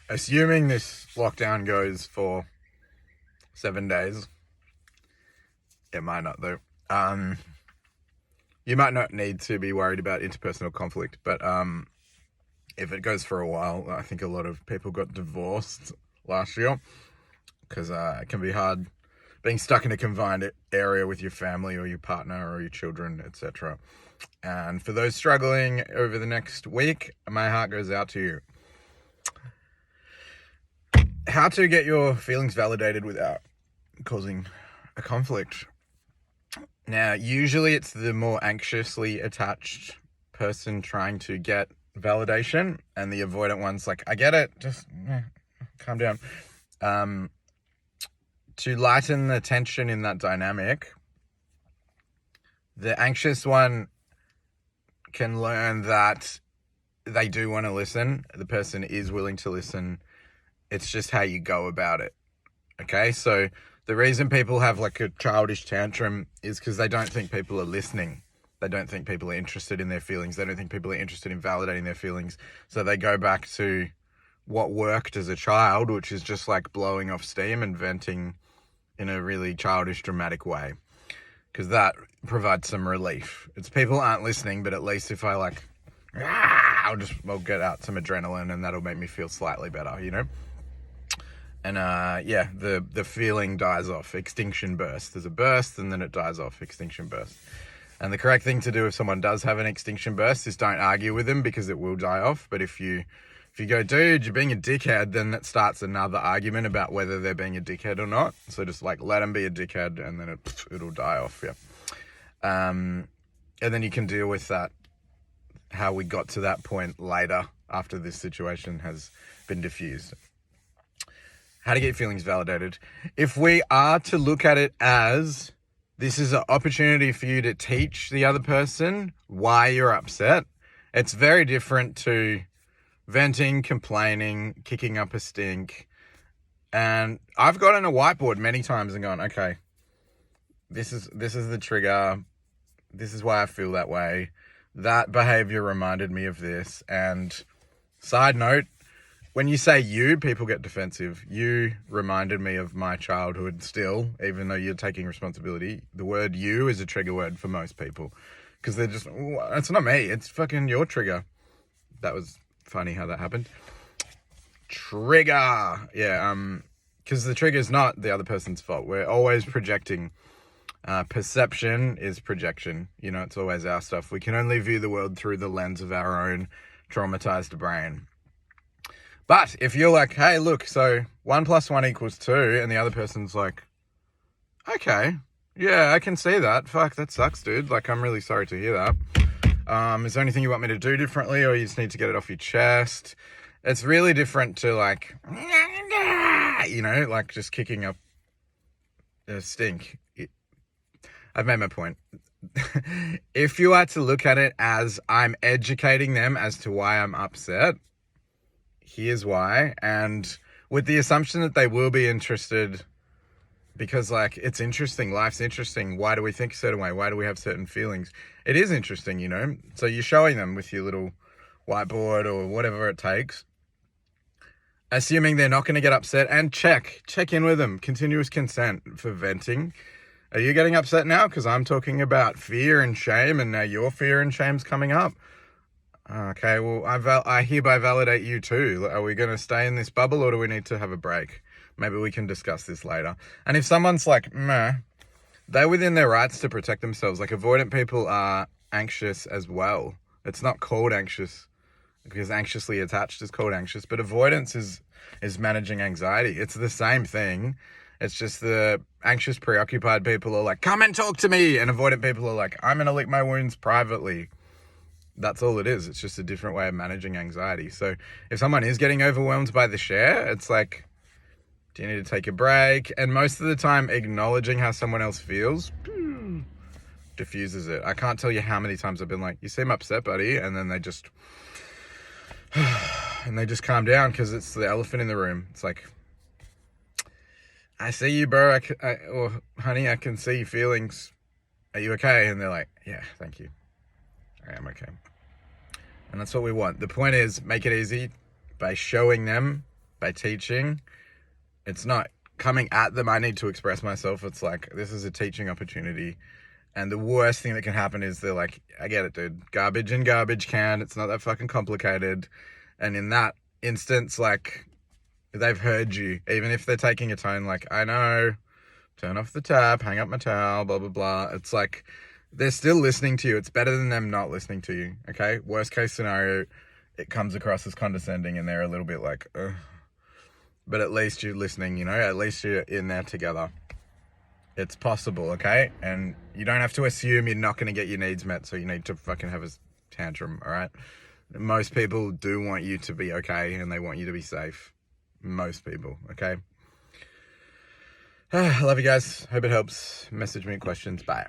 assuming this lockdown goes for 7 days, it might not though. You might not need to be worried about interpersonal conflict, but if it goes for a while, I think a lot of people got divorced last year because it can be hard being stuck in a confined area with your family or your partner or your children, etc. And for those struggling over the next week, my heart goes out to you. How to get your feelings validated without causing a conflict. Now, usually it's the more anxiously attached person trying to get validation, and the avoidant one's like, I get it, just calm down. To lighten the tension in that dynamic, the anxious one can learn that they do want to listen. The person is willing to listen. It's just how you go about it. Okay, so the reason people have like a childish tantrum is because they don't think people are listening. They don't think people are interested in their feelings. They don't think people are interested in validating their feelings. So they go back to what worked as a child, which is just like blowing off steam and venting in a really childish, dramatic way. Because that provides some relief. It's people aren't listening, but at least if I like, I'll get out some adrenaline and that'll make me feel slightly better, you know? And the feeling dies off. Extinction burst. There's a burst and then it dies off. Extinction burst. And the correct thing to do if someone does have an extinction burst is don't argue with them because it will die off. But if you go, dude, you're being a dickhead, then that starts another argument about whether they're being a dickhead or not. So just like let them be a dickhead and then it'll die off. Yeah. And then you can deal with that, how we got to that point later after this situation has been diffused. How to get feelings validated. If we are to look at it as this is an opportunity for you to teach the other person why you're upset, it's very different to venting, complaining, kicking up a stink. And I've gotten a whiteboard many times and gone, okay, this is the trigger. This is why I feel that way. That behavior reminded me of this. And side note, when you say you, people get defensive. You reminded me of my childhood still, even though you're taking responsibility. The word you is a trigger word for most people because they're just, it's not me. It's fucking your trigger. That was funny how that happened. Trigger. Yeah. Because the trigger is not the other person's fault. We're always projecting. Perception is projection. You know, it's always our stuff. We can only view the world through the lens of our own traumatized brain. But if you're like, hey, look, so 1 + 1 = 2, and the other person's like, okay, yeah, I can see that. Fuck, that sucks, dude. Like, I'm really sorry to hear that. Is there anything you want me to do differently, or you just need to get it off your chest? It's really different to like, you know, like just kicking up a stink. I've made my point. If you are to look at it as I'm educating them as to why I'm upset, here's why, and with the assumption that they will be interested because like it's interesting, life's interesting. Why do we think a certain way? Why do we have certain feelings? It is interesting, you know? So you're showing them with your little whiteboard or whatever it takes, assuming they're not going to get upset, and check in with them. Continuous consent for venting. Are you getting upset now? Because I'm talking about fear and shame, and now your fear and shame's coming up. Okay, well, I hereby validate you too. Are we going to stay in this bubble or do we need to have a break? Maybe we can discuss this later. And if someone's like, meh, they're within their rights to protect themselves. Like avoidant people are anxious as well. It's not called anxious because anxiously attached is called anxious, but avoidance is managing anxiety. It's the same thing. It's just the anxious, preoccupied people are like, come and talk to me. And avoidant people are like, I'm going to lick my wounds privately. That's all it is. It's just a different way of managing anxiety. So if someone is getting overwhelmed by the share, it's like, do you need to take a break? And most of the time, acknowledging how someone else feels diffuses it. I can't tell you how many times I've been like, you seem upset, buddy. And then they just calm down because it's the elephant in the room. It's like, I see you, bro. Or honey, I can see your feelings. Are you okay? And they're like, yeah, thank you. I am okay. And that's what we want. The point is, make it easy by showing them by teaching. It's not coming at them. I need to express myself. It's like, this is a teaching opportunity. And the worst thing that can happen is they're like, I get it, dude. Garbage in garbage can. It's not that fucking complicated. And in that instance, like, they've heard you. Even if they're taking a tone like, I know, turn off the tap, hang up my towel, blah, blah, blah. It's like, they're still listening to you. It's better than them not listening to you, okay? Worst case scenario, it comes across as condescending and they're a little bit like, ugh. But at least you're listening, you know? At least you're in there together. It's possible, okay? And you don't have to assume you're not going to get your needs met, so you need to fucking have a tantrum, all right? Most people do want you to be okay, and they want you to be safe. Most people, okay? I love you guys. Hope it helps. Message me questions. Bye.